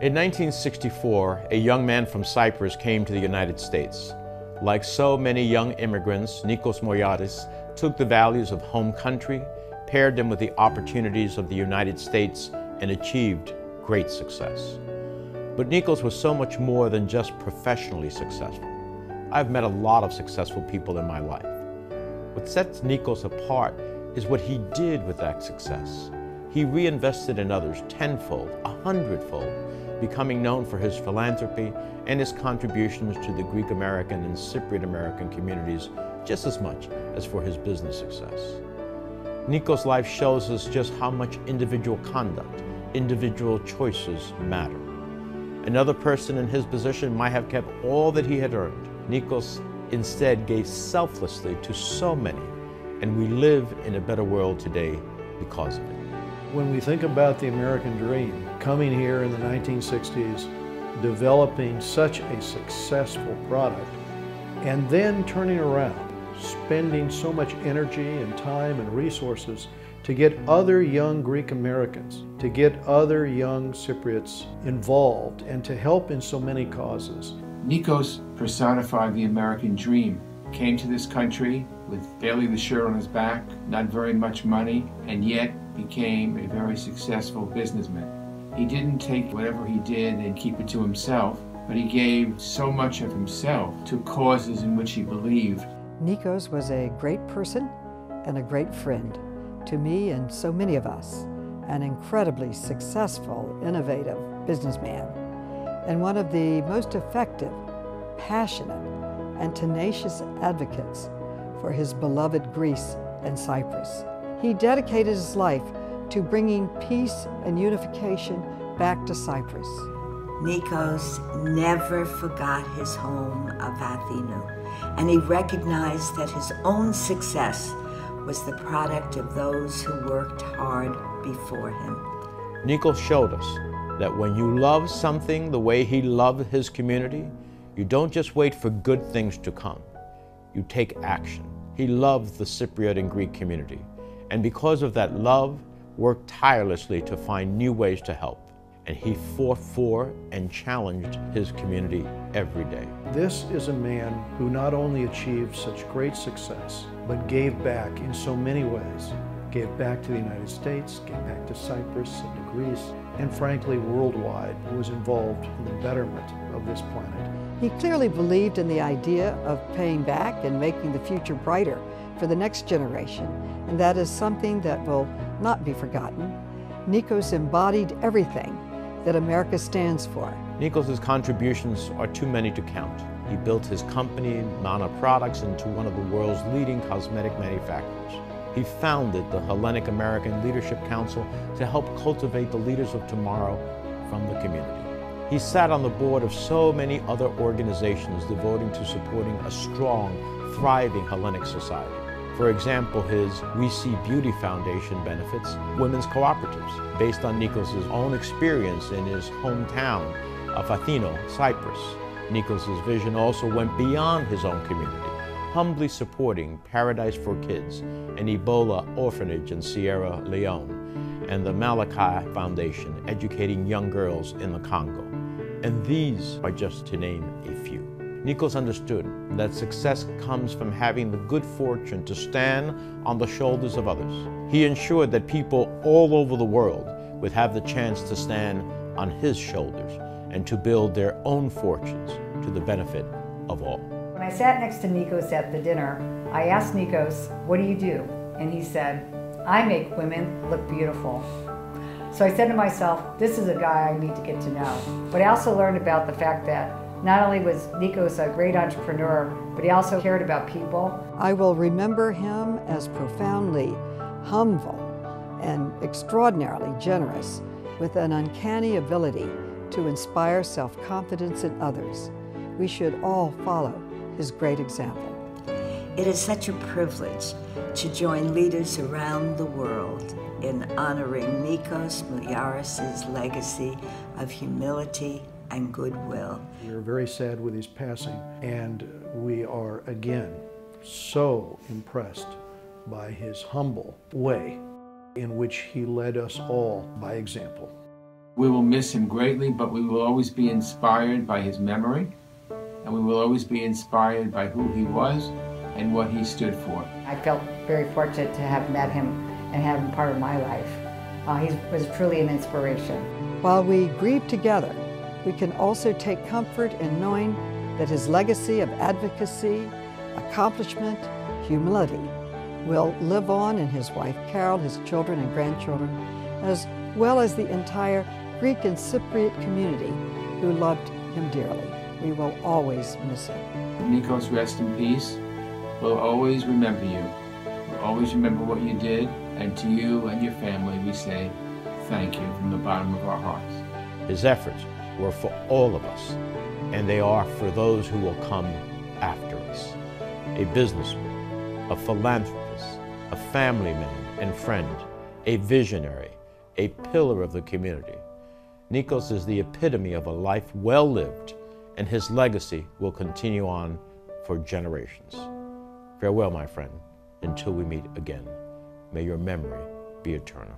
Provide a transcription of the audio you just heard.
In 1964, a young man from Cyprus came to the United States. Like so many young immigrants, Nikos Mouyiaris took the values of home country, paired them with the opportunities of the United States, and achieved great success. But Nikos was so much more than just professionally successful. I've met a lot of successful people in my life. What sets Nikos apart is what he did with that success. He reinvested in others tenfold, 100-fold, becoming known for his philanthropy and his contributions to the Greek American and Cypriot American communities just as much as for his business success. Nikos' life shows us just how much individual conduct, individual choices matter. Another person in his position might have kept all that he had earned. Nikos instead gave selflessly to so many, and we live in a better world today because of it. When we think about the American dream, coming here in the 1960s, developing such a successful product, and then turning around, spending so much energy and time and resources to get other young Greek Americans, to get other young Cypriots involved, and to help in so many causes. Nikos personified the American dream. Came to this country with barely the shirt on his back, not very much money, and yet became a very successful businessman. He didn't take whatever he did and keep it to himself, but he gave so much of himself to causes in which he believed. Nikos was a great person and a great friend to me and so many of us, an incredibly successful, innovative businessman, and one of the most effective, passionate, and tenacious advocates for his beloved Greece and Cyprus. He dedicated his life to bringing peace and unification back to Cyprus. Nikos never forgot his home of Athenu, and he recognized that his own success was the product of those who worked hard before him. Nikos showed us that when you love something the way he loved his community, you don't just wait for good things to come. You take action. He loved the Cypriot and Greek community, and because of that love, worked tirelessly to find new ways to help. And he fought for and challenged his community every day. This is a man who not only achieved such great success, but gave back in so many ways. Gave back to the United States, gave back to Cyprus and to Greece, and frankly, worldwide, was involved in the betterment of this planet. He clearly believed in the idea of paying back and making the future brighter for the next generation, and that is something that will not be forgotten. Nikos embodied everything that America stands for. Nikos' contributions are too many to count. He built his company, Mana Products, into one of the world's leading cosmetic manufacturers. He founded the Hellenic American Leadership Council to help cultivate the leaders of tomorrow from the community. He sat on the board of so many other organizations devoting to supporting a strong, thriving Hellenic society. For example, his We See Beauty Foundation benefits women's cooperatives based on Nikos' own experience in his hometown of Athino, Cyprus. Nikos' vision also went beyond his own community, humbly supporting Paradise for Kids, an Ebola orphanage in Sierra Leone, and the Malachi Foundation, educating young girls in the Congo. And these are just to name a few. Nikos understood that success comes from having the good fortune to stand on the shoulders of others. He ensured that people all over the world would have the chance to stand on his shoulders and to build their own fortunes to the benefit of all. When I sat next to Nikos at the dinner, I asked Nikos, "What do you do?" And he said, "I make women look beautiful." So I said to myself, this is a guy I need to get to know. But I also learned about the fact that not only was Nikos a great entrepreneur, but he also cared about people. I will remember him as profoundly humble and extraordinarily generous, with an uncanny ability to inspire self-confidence in others. We should all follow his great example. It is such a privilege to join leaders around the world in honoring Nikos Mouyiaris' legacy of humility and goodwill. We're very sad with his passing, and we are again so impressed by his humble way in which he led us all by example. We will miss him greatly, but we will always be inspired by his memory, and we will always be inspired by who he was and what he stood for. I felt very fortunate to have met him and have him part of my life. He was truly an inspiration. While we grieve together, we can also take comfort in knowing that his legacy of advocacy, accomplishment, humility will live on in his wife Carol, his children and grandchildren, as well as the entire Greek and Cypriot community who loved him dearly. We will always miss him. Nikos, rest in peace. We'll always remember you. We'll always remember what you did, and to you and your family we say thank you from the bottom of our hearts. His efforts were for all of us, and they are for those who will come after us. A businessman, a philanthropist, a family man and friend, a visionary, a pillar of the community. Nikos is the epitome of a life well lived, and his legacy will continue on for generations. Farewell, my friend, until we meet again. May your memory be eternal.